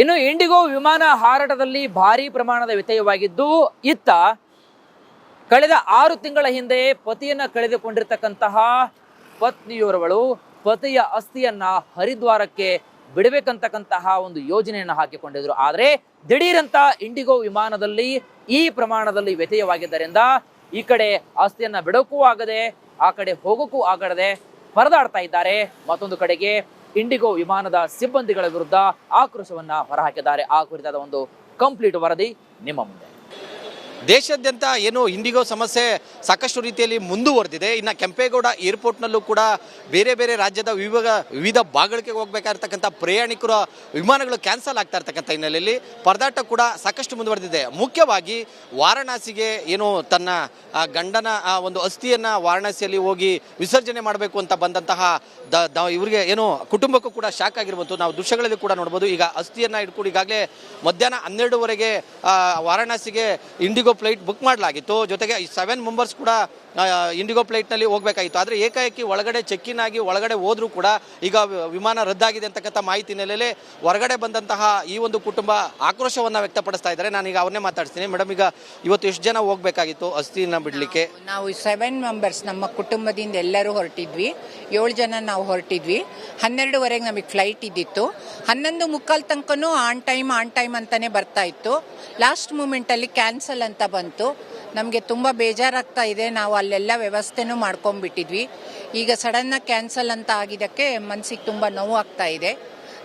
ಇನ್ನು ಇಂಡಿಗೋ ವಿಮಾನ ಹಾರಾಟದಲ್ಲಿ ಭಾರೀ ಪ್ರಮಾಣದ ವ್ಯತ್ಯಯವಾಗಿದ್ದು ಇತ್ತ ಕಳೆದ 6 ತಿಂಗಳ ಹಿಂದೆ ಪತಿಯನ್ನ ಕಳೆದುಕೊಂಡಿರ್ತಕ್ಕಂತಹ ಪತ್ನಿಯೋರ್ವಳು ಪತಿಯ ಅಸ್ಥಿಯನ್ನ ಹರಿದ್ವಾರಕ್ಕೆ ಬಿಡಬೇಕಂತಕ್ಕಂತಹ ಒಂದು ಯೋಜನೆಯನ್ನು ಹಾಕಿಕೊಂಡಿದ್ರು. ಆದರೆ ದಿಢೀರಂತ ಇಂಡಿಗೋ ವಿಮಾನದಲ್ಲಿ ಈ ಪ್ರಮಾಣದಲ್ಲಿ ವ್ಯತ್ಯಯವಾಗಿದ್ದರಿಂದ ಈ ಕಡೆ ಅಸ್ಥಿಯನ್ನ ಬಿಡೋಕ್ಕೂ ಆಗದೆ ಆ ಕಡೆ ಹೋಗೋಕ್ಕೂ ಆಗದೆ ಪರದಾಡ್ತಾ ಇದ್ದಾರೆ. ಮತ್ತೊಂದು ಕಡೆಗೆ ಇಂಡಿಗೋ ವಿಮಾನದ ಸಿಬ್ಬಂದಿಗಳ ವಿರುದ್ಧ ಆಕ್ರೋಶವನ್ನ ಹೊರಹಾಕಿದ್ದಾರೆ. ಆ ಕುರಿತಾದ ಒಂದು ಕಂಪ್ಲೀಟ್ ವರದಿ ನಿಮ್ಮ ಮುಂದೆ. ದೇಶಾದ್ಯಂತ ಏನು ಇಂಡಿಗೋ ಸಮಸ್ಯೆ ಸಾಕಷ್ಟು ರೀತಿಯಲ್ಲಿ ಮುಂದುವರೆದಿದೆ. ಇನ್ನು ಕೆಂಪೇಗೌಡ ಏರ್ಪೋರ್ಟ್ನಲ್ಲೂ ಕೂಡ ಬೇರೆ ಬೇರೆ ರಾಜ್ಯದ ವಿವಿಧ ಭಾಗಗಳಿಗೆ ಹೋಗಬೇಕಾಗಿರ್ತಕ್ಕಂಥ ಪ್ರಯಾಣಿಕರ ವಿಮಾನಗಳು ಕ್ಯಾನ್ಸಲ್ ಆಗ್ತಾ ಇರ್ತಕ್ಕಂಥ ಹಿನ್ನೆಲೆಯಲ್ಲಿ ಪರದಾಟ ಕೂಡ ಸಾಕಷ್ಟು ಮುಂದುವರೆದಿದೆ. ಮುಖ್ಯವಾಗಿ ವಾರಣಾಸಿಗೆ ಏನು ತನ್ನ ಗಂಡನ ಒಂದು ಅಸ್ಥಿಯನ್ನು ವಾರಣಾಸಿಯಲ್ಲಿ ಹೋಗಿ ವಿಸರ್ಜನೆ ಮಾಡಬೇಕು ಅಂತ ಬಂದಂತಹ ಇವರಿಗೆ ಏನು ಕುಟುಂಬಕ್ಕೂ ಕೂಡ ಶಾಕ್ ಆಗಿರ್ಬೋದು. ನಾವು ದೃಶ್ಯಗಳಲ್ಲಿ ಕೂಡ ನೋಡ್ಬೋದು. ಈಗ ಅಸ್ಥಿಯನ್ನು ಹಿಡ್ಕೊಂಡು ಈಗಾಗಲೇ ಮಧ್ಯಾಹ್ನ 12ಗಂಟೆಗೆ ವಾರಣಾಸಿಗೆ ಇಂಡಿಗೋ ಫ್ಲೈಟ್ ಬುಕ್ ಮಾಡಲಾಗಿತ್ತು. ಜೊತೆಗೆ 7 ಮೆಂಬರ್ಸ್ ಕೂಡ ಇಂಡಿಗೋ ಫ್ಲೈಟ್ನಲ್ಲಿ ಹೋಗಬೇಕಾಗಿತ್ತು. ಆದರೆ ಏಕಾಏಕಿ ಒಳಗಡೆ ಚೆಕ್ ಇನ್ ಆಗಿ ಒಳಗಡೆ ಹೋದ್ರೂ ಕೂಡ ಈಗ ವಿಮಾನ ರದ್ದಾಗಿದೆ ಅಂತಕ್ಕಂಥ ಮಾಹಿತಿ ಹಿನ್ನೆಲೆಯಲ್ಲಿ ಹೊರಗಡೆ ಬಂದಂತಹ ಈ ಒಂದು ಕುಟುಂಬ ಆಕ್ರೋಶವನ್ನು ವ್ಯಕ್ತಪಡಿಸ್ತಾ ಇದ್ದಾರೆ. ನಾನೀಗ ಅವ್ರನ್ನೇ ಮಾತಾಡ್ತೀನಿ. ಮೇಡಮ್, ಈಗ ಇವತ್ತು ಎಷ್ಟು ಜನ ಹೋಗಬೇಕಾಗಿತ್ತು ಅಸ್ಥಿಯನ್ನು ಬಿಡಲಿಕ್ಕೆ? ನಾವು 7 ಮೆಂಬರ್ಸ್ ನಮ್ಮ ಕುಟುಂಬದಿಂದ ಎಲ್ಲರೂ ಹೊರಟಿದ್ವಿ. 7 ಜನ ನಾವು ಹೊರಟಿದ್ವಿ. 12ವರೆಗೆ ನಮಗೆ ಫ್ಲೈಟ್ ಇದ್ದಿತ್ತು. 11:15 ತನಕನೂ ಆನ್ ಟೈಮ್ ಅಂತಾನೆ ಬರ್ತಾ ಇತ್ತು. ಲಾಸ್ಟ್ ಮೂಮೆಂಟಲ್ಲಿ ಕ್ಯಾನ್ಸಲ್ ಅಂತ ಬಂತು. ನಮಗೆ ತುಂಬ ಬೇಜಾರಾಗ್ತಾ ಇದೆ. ನಾವು ಅಲ್ಲೆಲ್ಲ ವ್ಯವಸ್ಥೆನೂ ಮಾಡ್ಕೊಂಡ್ಬಿಟ್ಟಿದ್ವಿ. ಈಗ ಸಡನ್ನಾಗಿ ಕ್ಯಾನ್ಸಲ್ ಅಂತ ಆಗಿದ್ದಕ್ಕೆ ಮನಸ್ಸಿಗೆ ತುಂಬ ನೋವು ಆಗ್ತಾ ಇದೆ.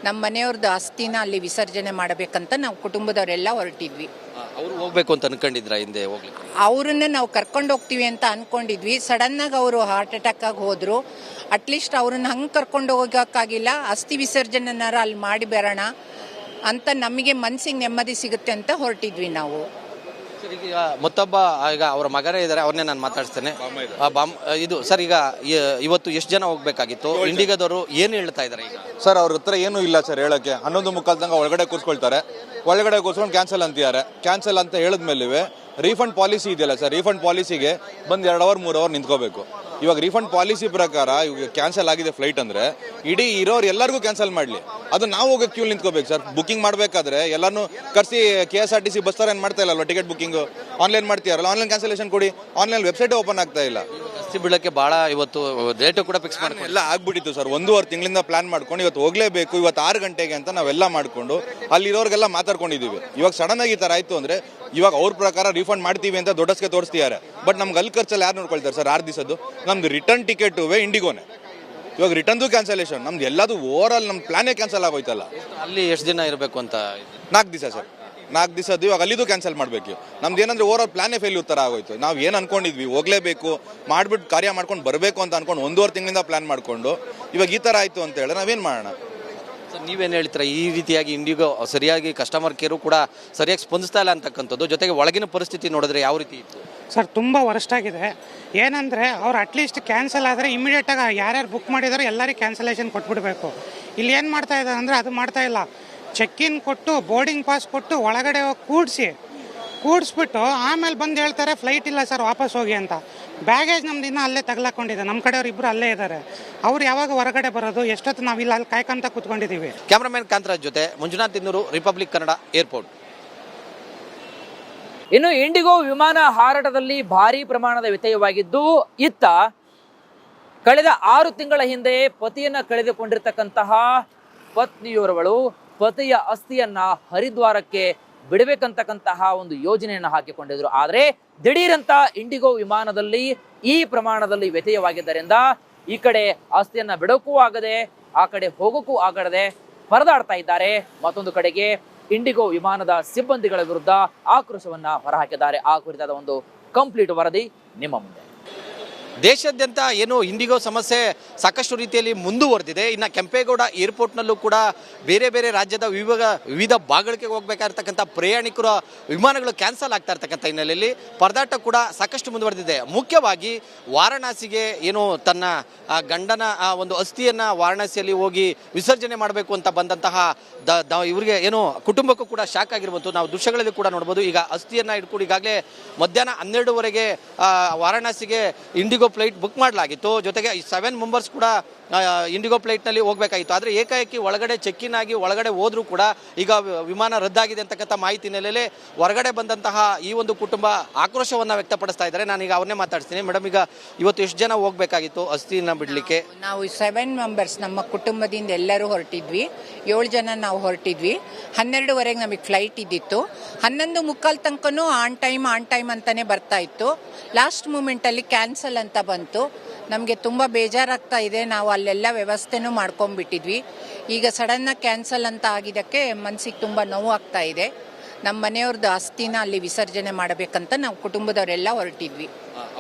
ನಮ್ಮ ಮನೆಯವ್ರದ್ದು ಅಸ್ಥಿನ ಅಲ್ಲಿ ವಿಸರ್ಜನೆ ಮಾಡಬೇಕಂತ ನಾವು ಕುಟುಂಬದವರೆಲ್ಲ ಹೊರಟಿದ್ವಿ. ಅವರು ಹೋಗ್ಬೇಕು ಅಂತ ಅನ್ಕೊಂಡಿದ್ರ? ಹಿಂದೆ ಹೋಗ್ಲಿಕ್ಕೆ ಅವ್ರನ್ನ ನಾವು ಕರ್ಕೊಂಡು ಹೋಗ್ತೀವಿ ಅಂತ ಅನ್ಕೊಂಡಿದ್ವಿ. ಸಡನ್ನಾಗಿ ಅವರು ಹಾರ್ಟ್ ಅಟ್ಯಾಕ್ ಆಗಿ ಹೋದ್ರು. ಅಟ್ಲೀಸ್ಟ್ ಅವ್ರನ್ನ ಹಂಗೆ ಕರ್ಕೊಂಡು ಹೋಗೋಕ್ಕಾಗಿಲ್ಲ. ಅಸ್ಥಿ ವಿಸರ್ಜನೆನಾರ ಅಲ್ಲಿ ಮಾಡಿ ಬರೋಣ ಅಂತ ನಮಗೆ ಮನಸ್ಸಿಗೆ ನೆಮ್ಮದಿ ಸಿಗುತ್ತೆ ಅಂತ ಹೊರಟಿದ್ವಿ ನಾವು. ಈಗ ಮತ್ತೊಬ್ಬ ಈಗ ಅವರ ಮಗನೇ ಇದ್ದಾರೆ, ಅವ್ರನ್ನೇ ನಾನು ಮಾತಾಡ್ತೇನೆ. ಇದು ಸರ್, ಈಗ ಇವತ್ತು ಎಷ್ಟು ಜನ ಹೋಗ್ಬೇಕಾಗಿತ್ತು? ಇಂಡಿಗಾದವರು ಏನು ಹೇಳ್ತಾ ಇದ್ದಾರೆ ಈಗ? ಸರ್, ಅವ್ರ ಹತ್ರ ಏನೂ ಇಲ್ಲ ಸರ್ ಹೇಳಕ್ಕೆ. 11:15 ತನಕ ಒಳಗಡೆ ಕೂರಿಸ್ಕೊಳ್ತಾರೆ. ಒಳಗಡೆ ಕೂರಿಸ್ಕೊಂಡು ಕ್ಯಾನ್ಸಲ್ ಅಂತಿದ್ದಾರೆ. ಕ್ಯಾನ್ಸಲ್ ಅಂತ ಹೇಳಿದ್ಮೇಲೆ ರೀಫಂಡ್ ಪಾಲಿಸಿ ಇದೆಯಲ್ಲ ಸರ್, ರೀಫಂಡ್ ಪಾಲಿಸಿಗೆ ಬಂದು 2 ಅವರ್ 3 ಅವರ್ ನಿಂತ್ಕೋಬೇಕು. ಇವಾಗ ರೀಫಂಡ್ ಪಾಲಿಸಿ ಪ್ರಕಾರ ಇವಾಗ ಕ್ಯಾನ್ಸಲ್ ಆಗಿದೆ ಫ್ಲೈಟ್ ಅಂದರೆ ಇಡೀ ಇರೋರು ಎಲ್ಲರಿಗೂ ಕ್ಯಾನ್ಸಲ್ ಮಾಡಲಿ, ಅದು ನಾವು ಹೋಗೋ ಕ್ಯೂ ನಿಂತ್ಕೋಬೇಕು ಸರ್. ಬುಕ್ಕಿಂಗ್ ಮಾಡಬೇಕಾದ್ರೆ ಎಲ್ಲರೂ ಕರೆಸಿ KSRTC ಬಸ್ ಥರ ಏನು ಮಾಡ್ತಾ ಇಲ್ಲಲ್ವ, ಟಿಕೆಟ್ ಬುಕ್ಕಿಂಗು ಆನ್ಲೈನ್ ಮಾಡ್ತೀಯಾರಲ್ಲ, ಆನ್ಲೈನ್ ಕ್ಯಾನ್ಸಲೇಷನ್ ಕೊಡಿ. ಆನ್ಲೈನ್ ವೆಬ್ಸೈಟೇ ಓಪನ್ ಆಗ್ತಾ ಇಲ್ಲ. ಅಸ್ಥಿ ಬೀಳಕ್ಕೆ ಭಾಳ ಇವತ್ತು ಡೇಟು ಕೂಡ ಫಿಕ್ಸ್ ಮಾಡ್ಕೊಂಡು ಎಲ್ಲ ಆಗ್ಬಿಟ್ಟಿತ್ತು ಸರ್. 1.5 ತಿಂಗಳಿಂದ ಪ್ಲಾನ್ ಮಾಡ್ಕೊಂಡು ಇವತ್ತು ಹೋಗಲೇಬೇಕು, ಇವತ್ತು 6 ಗಂಟೆಗೆ ಅಂತ ನಾವೆಲ್ಲ ಮಾಡ್ಕೊಂಡು ಅಲ್ಲಿರೋರಿಗೆಲ್ಲ ಮಾತಾಡ್ಕೊಂಡಿದ್ದೀವಿ. ಇವಾಗ ಸಡನ್ ಆಗಿ ಈ ಥರ ಆಯಿತು ಅಂದರೆ ಇವಾಗ ಅವ್ರ ಪ್ರಕಾರ ರೀಫಂಡ್ ಮಾಡ್ತೀವಿ ಅಂತ ದೊಡ್ಡಸ್ಗೆ ತೋರಿಸ್ತಿದ್ದಾರೆ. ಬಟ್ ನಮ್ಗೆ ಅಲ್ಲಿ ಖರ್ಚಲ್ಲಿ ಯಾರು ನೋಡ್ಕೊಳ್ತಾರೆ ಸರ್? 6 ದಿವಸದ್ದು ನಮ್ದು ರಿಟರ್ನ್ ಟಿಕೆಟುವೇ ಇಂಡಿಗೋನೆ. ಇವಾಗ ರಿಟರ್ನ್ದು ಕ್ಯಾನ್ಸಲೇಷನ್, ನಮ್ದು ಎಲ್ಲದು ಓವರ್ ಆಲ್ ನಮ್ಮ ಪ್ಲಾನೇ ಕ್ಯಾನ್ಸಲ್ ಆಗೋಯ್ತಲ್ಲ. ಅಲ್ಲಿ ಎಷ್ಟು ದಿನ ಇರಬೇಕು ಅಂತ? 4 ದಿವಸ ಸರ್, 4 ದಿವಸದ್ದು. ಇವಾಗ ಅಲ್ಲಿದು ಕ್ಯಾನ್ಸಲ್ ಮಾಡಬೇಕು. ನಮ್ದು ಏನಂದ್ರೆ ಓವರ್ ಆಲ್ ಪ್ಲಾನೇ ಫೇಲ್ಯೂರ್ ಥರ ಆಗೋಯ್ತು. ನಾವು ಏನು ಅನ್ಕೊಂಡಿದ್ವಿ, ಹೋಗಲೇಬೇಕು ಮಾಡ್ಬಿಟ್ಟು ಕಾರ್ಯ ಮಾಡ್ಕೊಂಡು ಬರಬೇಕು ಅಂತ ಅನ್ಕೊಂಡು 1.5 ತಿಂಗಳಿಂದ ಪ್ಲಾನ್ ಮಾಡಿಕೊಂಡು ಇವಾಗ ಈ ಥರ ಆಯಿತು ಅಂತ ಹೇಳಿ ನಾವೇನು ಮಾಡೋಣ? ಸರ್, ನೀವೇನು ಹೇಳ್ತೀರಾ? ಈ ರೀತಿಯಾಗಿ ಇಂಡಿಗೋ ಸರಿಯಾಗಿ ಕಸ್ಟಮರ್ ಕೇರು ಕೂಡ ಸರಿಯಾಗಿ ಸ್ಪಂದಿಸ್ತಾ ಇಲ್ಲ ಅಂತಕ್ಕಂಥದ್ದು, ಜೊತೆಗೆ ಒಳಗಿನ ಪರಿಸ್ಥಿತಿ ನೋಡಿದ್ರೆ ಯಾವ ರೀತಿ ಇತ್ತು? ಸರ್, ತುಂಬ ವರಸ್ಟ್ ಆಗಿದೆ. ಏನಂದರೆ ಅವ್ರು ಅಟ್ಲೀಸ್ಟ್ ಕ್ಯಾನ್ಸಲ್ ಆದರೆ ಇಮಿಡಿಯೇಟಾಗಿ ಯಾರ್ಯಾರು ಬುಕ್ ಮಾಡಿದಾರೋ ಎಲ್ಲರಿಗೂ ಕ್ಯಾನ್ಸಲೇಷನ್ ಕೊಟ್ಬಿಡಬೇಕು. ಇಲ್ಲಿ ಏನು ಮಾಡ್ತಾ ಇದ್ದಾರೆ ಅಂದರೆ ಅದು ಮಾಡ್ತಾ ಇಲ್ಲ. ಚೆಕ್ ಇನ್ ಕೊಟ್ಟು ಬೋರ್ಡಿಂಗ್ ಪಾಸ್ ಕೊಟ್ಟು ಒಳಗಡೆ ಹೋಗಿ ಕೂಡಿಸ್ಬಿಟ್ಟು ಆಮೇಲೆ ಬಂದು ಹೇಳ್ತಾರೆ ಫ್ಲೈಟ್ ಇಲ್ಲ ಸರ್ ವಾಪಸ್ ಹೋಗಿ ಅಂತ. ಬ್ಯಾಗೇಜ್ ನಮ್ದು ಇನ್ನೂ ಅಲ್ಲೇ ತಗಲಾಕೊಂಡಿದೆ. ನಮ್ಮ ಕಡೆಯವ್ರು ಇಬ್ಬರು ಅಲ್ಲೇ ಇದ್ದಾರೆ. ಅವ್ರು ಯಾವಾಗ ಹೊರಗಡೆ ಬರೋದು? ಎಷ್ಟೊತ್ತು ನಾವಿಲ್ಲ ಅಲ್ಲಿ ಕಾಯ್ಕೊಂತ ಕೂತ್ಕೊಂಡಿದ್ದೀವಿ. ಕ್ಯಾಮ್ರಾಮನ್ ಕಾಂತರಾಜ್ ಜೊತೆ ಮಂಜುನಾಥ್ ತಿನ್ನೂರು, ರಿಪಬ್ಲಿಕ್ ಕನ್ನಡ, ಏರ್ಪೋರ್ಟ್. ಇನ್ನು ಇಂಡಿಗೋ ವಿಮಾನ ಹಾರಾಟದಲ್ಲಿ ಭಾರೀ ಪ್ರಮಾಣದ ವ್ಯತ್ಯಯವಾಗಿದ್ದು ಇತ್ತ ಕಳೆದ 6 ತಿಂಗಳ ಹಿಂದೆ ಪತಿಯನ್ನ ಕಳೆದುಕೊಂಡಿರ್ತಕ್ಕಂತಹ ಪತ್ನಿಯೋರ್ವಳು ಪತಿಯ ಅಸ್ಥಿಯನ್ನ ಹರಿದ್ವಾರಕ್ಕೆ ಬಿಡಬೇಕಂತಕ್ಕಂತಹ ಒಂದು ಯೋಜನೆಯನ್ನು ಹಾಕಿಕೊಂಡಿದ್ರು. ಆದರೆ ದಿಢೀರಂತ ಇಂಡಿಗೋ ವಿಮಾನದಲ್ಲಿ ಈ ಪ್ರಮಾಣದಲ್ಲಿ ವ್ಯತ್ಯಯವಾಗಿದ್ದರಿಂದ ಈ ಕಡೆ ಅಸ್ಥಿಯನ್ನ ಬಿಡೋಕ್ಕೂ ಆಗದೆ ಆ ಕಡೆ ಹೋಗೋಕ್ಕೂ ಆಗದೆ ಪರದಾಡ್ತಾ ಇದ್ದಾರೆ. ಮತ್ತೊಂದು ಕಡೆಗೆ ಇಂಡಿಗೋ ವಿಮಾನದ ಸಿಬ್ಬಂದಿಗಳ ವಿರುದ್ಧ ಆಕ್ರೋಶವನ್ನ ಹೊರಹಾಕಿದ್ದಾರೆ. ಆ ಕುರಿತಾದ ಒಂದು ಕಂಪ್ಲೀಟ್ ವರದಿ ನಿಮ್ಮ ಮುಂದೆ. ದೇಶಾದ್ಯಂತ ಏನು ಇಂಡಿಗೋ ಸಮಸ್ಯೆ ಸಾಕಷ್ಟು ರೀತಿಯಲ್ಲಿ ಮುಂದುವರೆದಿದೆ. ಇನ್ನು ಕೆಂಪೇಗೌಡ ಏರ್ಪೋರ್ಟ್ನಲ್ಲೂ ಕೂಡ ಬೇರೆ ಬೇರೆ ರಾಜ್ಯದ ವಿವಿಧ ಭಾಗಗಳಿಗೆ ಹೋಗಬೇಕಾಗಿರ್ತಕ್ಕಂಥ ಪ್ರಯಾಣಿಕರ ವಿಮಾನಗಳು ಕ್ಯಾನ್ಸಲ್ ಆಗ್ತಾ ಇರ್ತಕ್ಕಂಥ ಹಿನ್ನೆಲೆಯಲ್ಲಿ ಪರದಾಟ ಕೂಡ ಸಾಕಷ್ಟು ಮುಂದುವರೆದಿದೆ. ಮುಖ್ಯವಾಗಿ ವಾರಣಾಸಿಗೆ ಏನು ತನ್ನ ಗಂಡನ ಒಂದು ಅಸ್ಥಿಯನ್ನು ವಾರಣಾಸಿಯಲ್ಲಿ ಹೋಗಿ ವಿಸರ್ಜನೆ ಮಾಡಬೇಕು ಅಂತ ಬಂದಂತಹ ಇವರಿಗೆ ಏನು ಕುಟುಂಬಕ್ಕೂ ಕೂಡ ಶಾಕ್ ಆಗಿರ್ಬೋದು. ನಾವು ದೃಶ್ಯಗಳಲ್ಲಿ ಕೂಡ ನೋಡ್ಬೋದು. ಈಗ ಅಸ್ಥಿಯನ್ನು ಹಿಡ್ಕೊಂಡು ಈಗಾಗಲೇ ಮಧ್ಯಾಹ್ನ 12ಗಂಟೆಗೆ ವಾರಣಾಸಿಗೆ ಇಂಡಿಗೋ ಫ್ಲೈಟ್ ಬುಕ್ ಮಾಡಲಾಗಿತ್ತು. ಜೊತೆಗೆ 7 ಮೆಂಬರ್ಸ್ ಕೂಡ ಇಂಡಿಗೋ ಫ್ಲೈಟ್ನಲ್ಲಿ ಹೋಗಬೇಕಾಗಿತ್ತು. ಆದರೆ ಏಕಾಏಕಿ ಒಳಗಡೆ ಚೆಕ್ ಇನ್ ಆಗಿ ಒಳಗಡೆ ಹೋದ್ರೂ ಕೂಡ ಈಗ ವಿಮಾನ ರದ್ದಾಗಿದೆ ಅಂತಕ್ಕಂಥ ಮಾಹಿತಿ ಹಿನ್ನೆಲೆಯಲ್ಲಿ ಹೊರಗಡೆ ಬಂದಂತಹ ಈ ಒಂದು ಕುಟುಂಬ ಆಕ್ರೋಶವನ್ನು ವ್ಯಕ್ತಪಡಿಸ್ತಾ ಇದ್ದಾರೆ. ನಾನೀಗ ಅವ್ರನ್ನೇ ಮಾತಾಡ್ತೀನಿ. ಮೇಡಮ್, ಈಗ ಇವತ್ತು ಎಷ್ಟು ಜನ ಹೋಗಬೇಕಾಗಿತ್ತು ಅಸ್ಥಿನ ಬಿಡಲಿಕ್ಕೆ? ನಾವು 7 ಮೆಂಬರ್ಸ್ ನಮ್ಮ ಕುಟುಂಬದಿಂದ ಎಲ್ಲರೂ ಹೊರಟಿದ್ವಿ. 7 ಜನ ನಾವು ಹೊರಟಿದ್ವಿ. 12:30 ನಮಗೆ ಫ್ಲೈಟ್ ಇದ್ದಿತ್ತು. 11:45 ತನಕನೂ ಆನ್ ಟೈಮ್ ಅಂತಾನೆ ಬರ್ತಾ ಇತ್ತು. ಲಾಸ್ಟ್ ಮೂಮೆಂಟಲ್ಲಿ ಕ್ಯಾನ್ಸಲ್ ಅಂತ ಬಂತು. ನಮಗೆ ತುಂಬ ಬೇಜಾರಾಗ್ತಾ ಇದೆ. ನಾವು ಅಲ್ಲೆಲ್ಲ ವ್ಯವಸ್ಥೆನೂ ಮಾಡ್ಕೊಂಡ್ಬಿಟ್ಟಿದ್ವಿ. ಈಗ ಸಡನ್ನಾಗಿ ಕ್ಯಾನ್ಸಲ್ ಅಂತ ಆಗಿದ್ದಕ್ಕೆ ಮನಸ್ಸಿಗೆ ತುಂಬ ನೋವು ಆಗ್ತಾ ಇದೆ. ನಮ್ಮ ಮನೆಯವ್ರದ್ದು ಅಸ್ಥಿನ ಅಲ್ಲಿ ವಿಸರ್ಜನೆ ಮಾಡಬೇಕಂತ ನಾವು ಕುಟುಂಬದವರೆಲ್ಲ ಹೊರಟಿದ್ವಿ.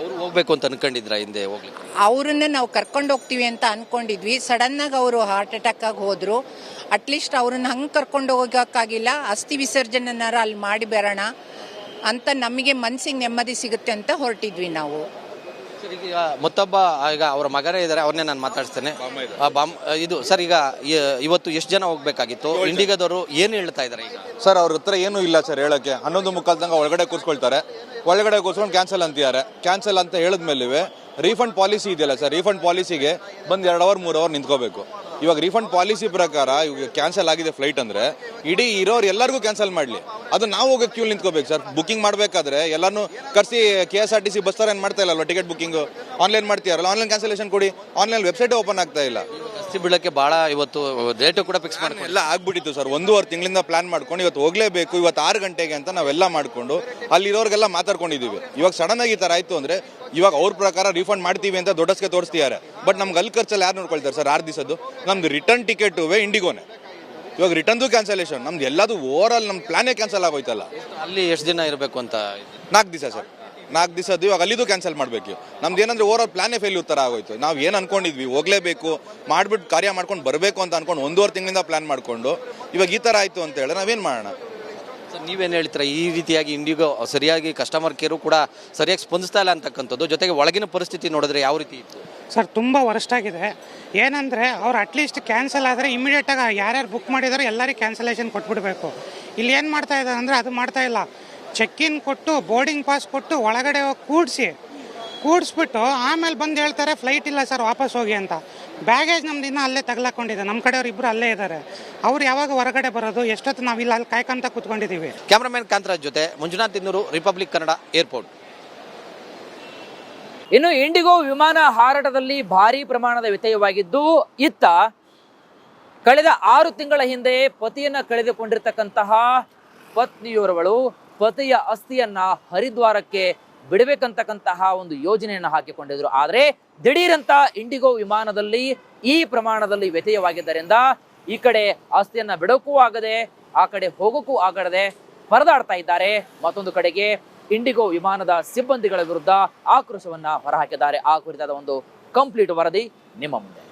ಅವರು ಹೋಗ್ಬೇಕು ಅಂತ ಅನ್ಕೊಂಡಿದ್ರ ಹಿಂದೆ ಹೋಗ್ಲಿಕ್ಕೆ? ಅವ್ರನ್ನ ನಾವು ಕರ್ಕೊಂಡು ಹೋಗ್ತೀವಿ ಅಂತ ಅನ್ಕೊಂಡಿದ್ವಿ. ಸಡನ್ನಾಗಿ ಅವರು ಹಾರ್ಟ್ ಅಟ್ಯಾಕ್ ಆಗಿ ಹೋದ್ರು. ಅಟ್ಲೀಸ್ಟ್ ಅವ್ರನ್ನ ಹಂಗೆ ಕರ್ಕೊಂಡು ಹೋಗೋಕ್ಕಾಗಿಲ್ಲ. ಅಸ್ಥಿ ವಿಸರ್ಜನೆನಾರ ಅಲ್ಲಿ ಮಾಡಿ ಬರೋಣ ಅಂತ ನಮಗೆ ಮನಸ್ಸಿಗೆ ನೆಮ್ಮದಿ ಸಿಗುತ್ತೆ ಅಂತ ಹೊರಟಿದ್ವಿ ನಾವು. ಈಗ ಮತ್ತೊಬ್ಬ ಈಗ ಅವರ ಮಗನೇ ಇದ್ದಾರೆ, ಅವ್ರನ್ನೇ ನಾನು ಮಾತಾಡ್ತೇನೆ. ಇದು ಸರ್, ಈಗ ಇವತ್ತು ಎಷ್ಟು ಜನ ಹೋಗ್ಬೇಕಾಗಿತ್ತು? ಇಂಡಿಗಾದವರು ಏನು ಹೇಳ್ತಾ ಇದ್ದಾರೆ ಈಗ? ಸರ್ ಅವ್ರ ಹತ್ರ ಏನೂ ಇಲ್ಲ ಸರ್ ಹೇಳಕ್ಕೆ. 11:45 ತನಕ ಒಳಗಡೆ ಕೂರಿಸ್ಕೊಳ್ತಾರೆ. ಒಳಗಡೆ ಕೂರಿಸ್ಕೊಂಡು ಕ್ಯಾನ್ಸಲ್ ಅಂತಿದ್ದಾರೆ. ಕ್ಯಾನ್ಸಲ್ ಅಂತ ಹೇಳಿದ್ಮೇಲೆ ರೀಫಂಡ್ ಪಾಲಿಸಿ ಇದೆಯಲ್ಲ ಸರ್, ರೀಫಂಡ್ ಪಾಲಿಸಿಗೆ ಬಂದು 2 ಅವರ್ 3 ಅವರ್ ನಿಂತ್ಕೋಬೇಕು. ಇವಾಗ ರೀಫಂಡ್ ಪಾಲಿಸಿ ಪ್ರಕಾರ ಇವಾಗ ಕ್ಯಾನ್ಸಲ್ ಆಗಿದೆ ಫ್ಲೈಟ್ ಅಂದರೆ ಇಡೀ ಇರೋರು ಎಲ್ಲರಿಗೂ ಕ್ಯಾನ್ಸಲ್ ಮಾಡಲಿ, ಅದು ನಾವು ಹೋಗೋ ಕ್ಯೂ ನಿಂತ್ಕೋಬೇಕು ಸರ್. ಬುಕ್ಕಿಂಗ್ ಮಾಡಬೇಕಾದ್ರೆ ಎಲ್ಲರೂ ಕರೆಸಿ KSRTC ಬಸ್ ಥರ ಏನು ಮಾಡ್ತಾ ಇಲ್ಲಲ್ವ, ಟಿಕೆಟ್ ಬುಕ್ಕಿಂಗು ಆನ್ಲೈನ್ ಮಾಡ್ತೀಯಾರಲ್ಲ, ಆನ್ಲೈನ್ ಕ್ಯಾನ್ಸಲೇಷನ್ ಕೊಡಿ. ಆನ್ಲೈನ್ ವೆಬ್ಸೈಟೇ ಓಪನ್ ಆಗ್ತಾ ಇಲ್ಲ. ಅಸ್ಥಿ ಬೀಳಕ್ಕೆ ಭಾಳ ಇವತ್ತು ಡೇಟು ಕೂಡ ಫಿಕ್ಸ್ ಮಾಡ್ಕೊಂಡು ಎಲ್ಲ ಆಗ್ಬಿಟ್ಟಿತ್ತು ಸರ್. 1.5 ತಿಂಗಳಿಂದ ಪ್ಲಾನ್ ಮಾಡ್ಕೊಂಡು ಇವತ್ತು ಹೋಗಲೇಬೇಕು, ಇವತ್ತು 6 ಗಂಟೆಗೆ ಅಂತ ನಾವೆಲ್ಲ ಮಾಡ್ಕೊಂಡು ಅಲ್ಲಿರೋರಿಗೆಲ್ಲ ಮಾತಾಡ್ಕೊಂಡಿದ್ದೀವಿ. ಇವಾಗ ಸಡನ್ ಆಗಿ ಈ ಥರ ಆಯಿತು ಅಂದರೆ ಇವಾಗ ಅವ್ರ ಪ್ರಕಾರ ರೀಫಂಡ್ ಮಾಡ್ತೀವಿ ಅಂತ ದೊಡ್ಡಸ್ಗೆ ತೋರಿಸ್ತಿದ್ದಾರೆ. ಬಟ್ ನಮ್ಗೆ ಅಲ್ಲಿ ಖರ್ಚಲ್ಲಿ ಯಾರು ನೋಡ್ಕೊಳ್ತಾರೆ ಸರ್? 6 ದಿವಸದ್ದು ನಮ್ದು ರಿಟರ್ನ್ ಟಿಕೆಟುವೇ ಇಂಡಿಗೋನೆ. ಇವಾಗ ರಿಟರ್ನ್ದು ಕ್ಯಾನ್ಸಲೇಷನ್, ನಮ್ದು ಎಲ್ಲದು ಓವರ್ ಆಲ್ ನಮ್ಮ ಪ್ಲಾನೇ ಕ್ಯಾನ್ಸಲ್ ಆಗೋಯ್ತಲ್ಲ. ಅಲ್ಲಿ ಎಷ್ಟು ದಿನ ಇರಬೇಕು ಅಂತ? 4 ದಿವಸ ಸರ್, 4 ದಿವಸದ್ದು. ಇವಾಗ ಅಲ್ಲಿದು ಕ್ಯಾನ್ಸಲ್ ಮಾಡಬೇಕು. ನಮ್ದು ಏನಂದ್ರೆ ಓವರ್ ಆಲ್ ಪ್ಲಾನೇ ಫೇಲ್ಯೂರ್ ಥರ ಆಗೋಯ್ತು. ನಾವು ಏನು ಅನ್ಕೊಂಡಿದ್ವಿ, ಹೋಗಲೇಬೇಕು ಮಾಡ್ಬಿಟ್ಟು ಕಾರ್ಯ ಮಾಡ್ಕೊಂಡು ಬರಬೇಕು ಅಂತ ಅನ್ಕೊಂಡು 1.5 ತಿಂಗಳಿಂದ ಪ್ಲಾನ್ ಮಾಡಿಕೊಂಡು ಇವಾಗ ಈ ಥರ ಆಯಿತು ಅಂತ ಹೇಳಿ ನಾವೇನು ಮಾಡೋಣ? ಸರ್, ನೀವೇನು ಹೇಳ್ತೀರಾ? ಈ ರೀತಿಯಾಗಿ ಇಂಡಿಗೋ ಸರಿಯಾಗಿ ಕಸ್ಟಮರ್ ಕೇರು ಕೂಡ ಸರಿಯಾಗಿ ಸ್ಪಂದಿಸ್ತಾ ಇಲ್ಲ ಅಂತಕ್ಕಂಥದ್ದು, ಜೊತೆಗೆ ಒಳಗಿನ ಪರಿಸ್ಥಿತಿ ನೋಡಿದ್ರೆ ಯಾವ ರೀತಿ ಇತ್ತು? ಸರ್ ತುಂಬ ವರಸ್ಟ್ ಆಗಿದೆ. ಏನಂದರೆ ಅವ್ರು ಅಟ್ಲೀಸ್ಟ್ ಕ್ಯಾನ್ಸಲ್ ಆದರೆ ಇಮಿಡಿಯೇಟಾಗಿ ಯಾರ್ಯಾರು ಬುಕ್ ಮಾಡಿದಾರೋ ಎಲ್ಲರಿಗೂ ಕ್ಯಾನ್ಸಲೇಷನ್ ಕೊಟ್ಬಿಡಬೇಕು. ಇಲ್ಲಿ ಏನು ಮಾಡ್ತಾ ಇದ್ದಾರೆ ಅಂದರೆ ಅದು ಮಾಡ್ತಾ ಇಲ್ಲ. ಚೆಕ್ ಇನ್ ಕೊಟ್ಟು ಬೋರ್ಡಿಂಗ್ ಪಾಸ್ ಕೊಟ್ಟು ಒಳಗಡೆ ಹೋಗಿ ಕೂಡಿಸ್ಬಿಟ್ಟು ಆಮೇಲೆ ಬಂದು ಹೇಳ್ತಾರೆ ಫ್ಲೈಟ್ ಇಲ್ಲ ಸರ್ ವಾಪಸ್ ಹೋಗಿ ಅಂತ. ಬ್ಯಾಗೇಜ್ ನಮ್ದು ಇನ್ನೂ ಅಲ್ಲೇ ತಗಲಾಕೊಂಡಿದೆ. ನಮ್ಮ ಕಡೆಯವ್ರು ಇಬ್ಬರು ಅಲ್ಲೇ ಇದ್ದಾರೆ. ಅವ್ರು ಯಾವಾಗ ಹೊರಗಡೆ ಬರೋದು? ಎಷ್ಟೊತ್ತು ನಾವಿಲ್ಲ ಅಲ್ಲಿ ಕಾಯ್ಕೊಂತ ಕೂತ್ಕೊಂಡಿದ್ದೀವಿ. ಕ್ಯಾಮ್ರಾಮನ್ ಕಾಂತರಾಜ್ ಜೊತೆ ಮಂಜುನಾಥ್ ತಿನ್ನೂರು, ರಿಪಬ್ಲಿಕ್ ಕನ್ನಡ, ಏರ್ಪೋರ್ಟ್. ಇನ್ನು ಇಂಡಿಗೋ ವಿಮಾನ ಹಾರಾಟದಲ್ಲಿ ಭಾರೀ ಪ್ರಮಾಣದ ವ್ಯತ್ಯಯವಾಗಿದ್ದು, ಇತ್ತ ಕಳೆದ 6 ತಿಂಗಳ ಹಿಂದೆ ಪತಿಯನ್ನ ಕಳೆದುಕೊಂಡಿರ್ತಕ್ಕಂತಹ ಪತ್ನಿಯೋರ್ವಳು ಪತಿಯ ಅಸ್ಥಿಯನ್ನ ಹರಿದ್ವಾರಕ್ಕೆ ಬಿಡಬೇಕಂತಕ್ಕಂತಹ ಒಂದು ಯೋಜನೆಯನ್ನು ಹಾಕಿಕೊಂಡಿದ್ರು. ಆದರೆ ದಿಢೀರಂತ ಇಂಡಿಗೋ ವಿಮಾನದಲ್ಲಿ ಈ ಪ್ರಮಾಣದಲ್ಲಿ ವ್ಯತ್ಯಯವಾಗಿದ್ದರಿಂದ ಈ ಕಡೆ ಅಸ್ಥಿಯನ್ನ ಬಿಡೋಕ್ಕೂ ಆಗದೆ ಆ ಕಡೆ ಹೋಗೋಕ್ಕೂ ಆಗದೆ ಪರದಾಡ್ತಾ ಇದ್ದಾರೆ. ಮತ್ತೊಂದು ಕಡೆಗೆ ಇಂಡಿಗೋ ವಿಮಾನದ ಸಿಬ್ಬಂದಿಗಳ ವಿರುದ್ಧ ಆಕ್ರೋಶವನ್ನ ಹೊರಹಾಕಿದ್ದಾರೆ. ಆ ಕುರಿತಾದ ಒಂದು ಕಂಪ್ಲೀಟ್ ವರದಿ ನಿಮ್ಮ ಮುಂದೆ.